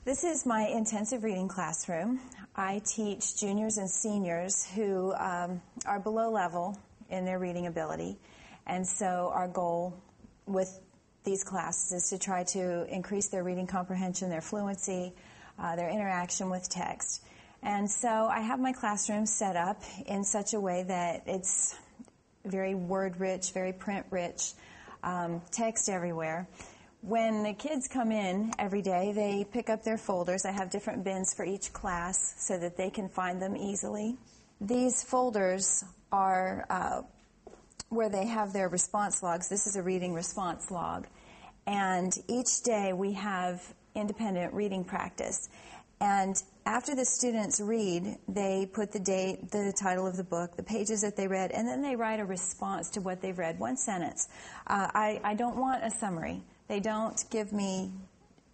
This is my intensive reading classroom. I teach juniors and seniors who are below level in their reading ability. And so our goal with these classes is to try to increase their reading comprehension, their fluency, their interaction with text. And so I have my classroom set up in such a way that it's very word-rich, very print-rich, text everywhere. When the kids come in every day, they pick up their folders. I have different bins for each class so that they can find them easily. These folders are where they have their response logs. This is a reading response log. And each day we have independent reading practice. And after the students read, they put the date, the title of the book, the pages that they read, and then they write a response to what they've read, one sentence. I don't want a summary. They don't give me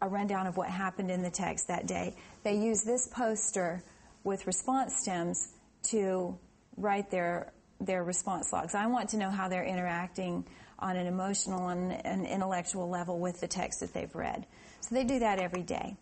a rundown of what happened in the text that day. They use this poster with response stems to write their response logs. I want to know how they're interacting on an emotional and an intellectual level with the text that they've read. So they do that every day.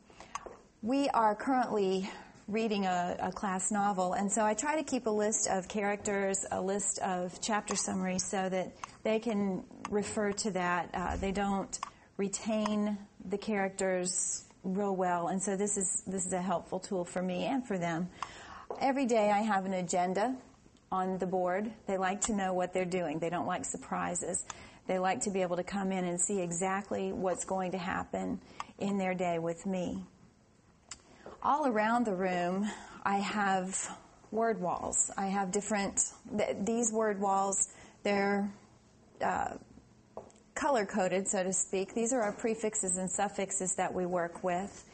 We are currently reading a class novel, and so I try to keep a list of characters, a list of chapter summaries so that they can refer to that. They don't retain the characters real well, and so this is a helpful tool for me and for them. Every day I have an agenda on the board. They like to know what they're doing. They don't like surprises. They like to be able to come in and see exactly what's going to happen in their day with me. All around the room, I have word walls. I have these word walls, they're color-coded, so to speak. These are our prefixes and suffixes that we work with.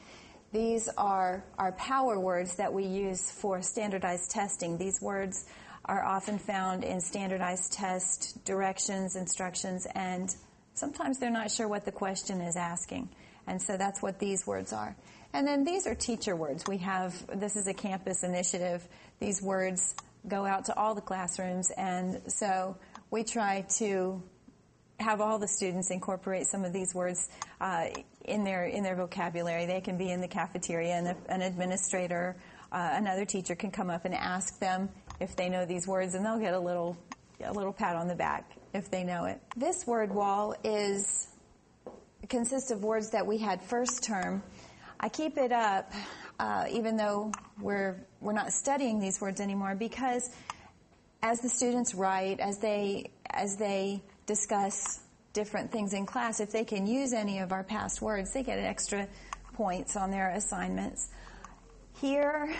These are our power words that we use for standardized testing. These words are often found in standardized test directions, instructions, and sometimes they're not sure what the question is asking. And so that's what these words are. And then these are teacher words. This is a campus initiative. These words go out to all the classrooms, and so we try to have all the students incorporate some of these words in their vocabulary. They can be in the cafeteria, and an administrator, another teacher can come up and ask them if they know these words, and they'll get a little pat on the back if they know it. This word wall consists of words that we had first term. I keep it up even though we're not studying these words anymore, because as the students write, as they discuss different things in class, if they can use any of our past words, they get extra points on their assignments. Here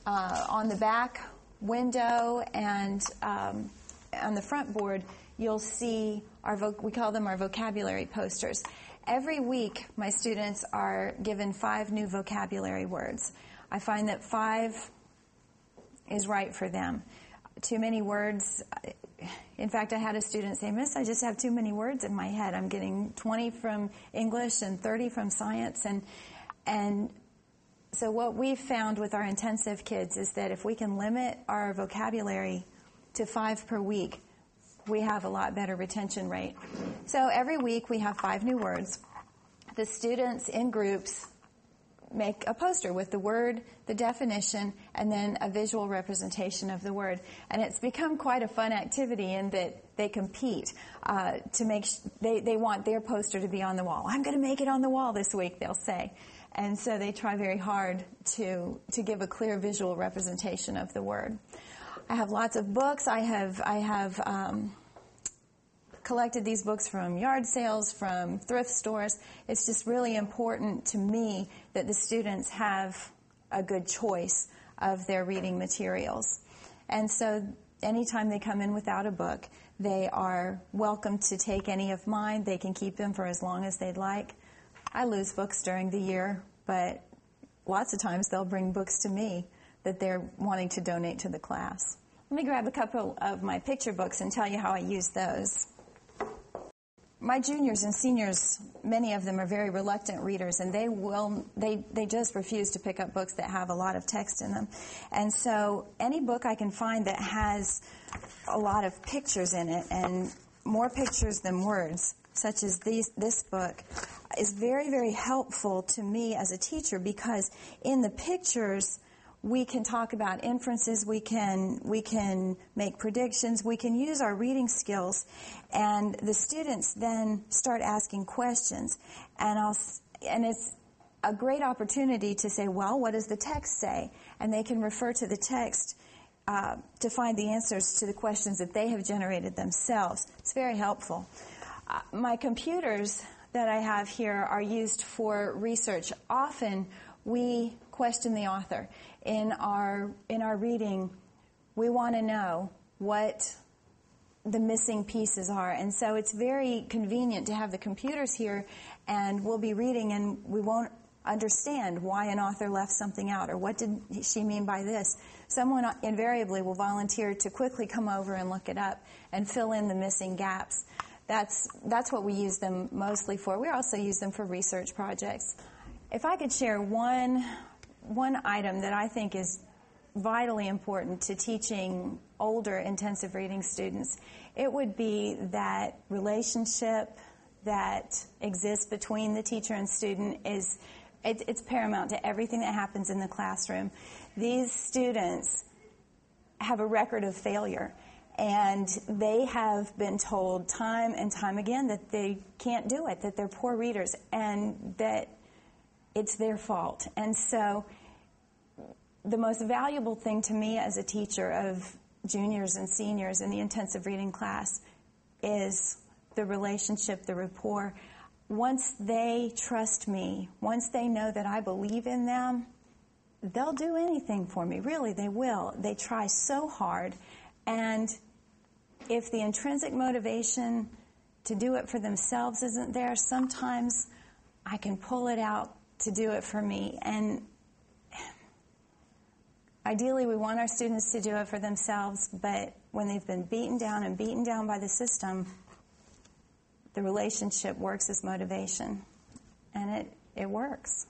on the back window and on the front board, you'll see we call them our vocabulary posters. Every week, my students are given 5 new vocabulary words. I find that 5 is right for them. Too many words. In fact, I had a student say, "Miss, I just have too many words in my head. I'm getting 20 from English and 30 from science." And so what we've found with our intensive kids is that if we can limit our vocabulary to 5 per week, we have a lot better retention rate. So every week we have 5 new words. The students in groups make a poster with the word, the definition, and then a visual representation of the word. And it's become quite a fun activity in that they compete to make. They want their poster to be on the wall. "I'm going to make it on the wall this week," they'll say. And so they try very hard to give a clear visual representation of the word. I have lots of books. I have collected these books from yard sales, from thrift stores. It's just really important to me that the students have a good choice of their reading materials. And so anytime they come in without a book, they are welcome to take any of mine. They can keep them for as long as they'd like. I lose books during the year, but lots of times they'll bring books to me that they're wanting to donate to the class. Let me grab a couple of my picture books and tell you how I use those. My juniors and seniors, many of them are very reluctant readers, and they just refuse to pick up books that have a lot of text in them. And so any book I can find that has a lot of pictures in it, and more pictures than words, such as this book, is very, very helpful to me as a teacher, because in the pictures we can talk about inferences, we can make predictions, we can use our reading skills, and the students then start asking questions. And it's a great opportunity to say, well, what does the text say? And they can refer to the text to find the answers to the questions that they have generated themselves. It's very helpful. My computers that I have here are used for research. Often we question the author. In our reading, we want to know what the missing pieces are. And so it's very convenient to have the computers here, and we'll be reading and we won't understand why an author left something out, or what did she mean by this. Someone invariably will volunteer to quickly come over and look it up and fill in the missing gaps. That's what we use them mostly for. We also use them for research projects. If I could share one item that I think is vitally important to teaching older intensive reading students, it would be that relationship that exists between the teacher and student it's paramount to everything that happens in the classroom. These students have a record of failure, and they have been told time and time again that they can't do it, that they're poor readers, and that it's their fault. And so the most valuable thing to me as a teacher of juniors and seniors in the intensive reading class is the relationship, the rapport. Once they trust me, once they know that I believe in them, they'll do anything for me. Really, they will. They try so hard. And if the intrinsic motivation to do it for themselves isn't there, sometimes I can pull it out to do it for me. And ideally, we want our students to do it for themselves, but when they've been beaten down by the system, the relationship works as motivation, and it works.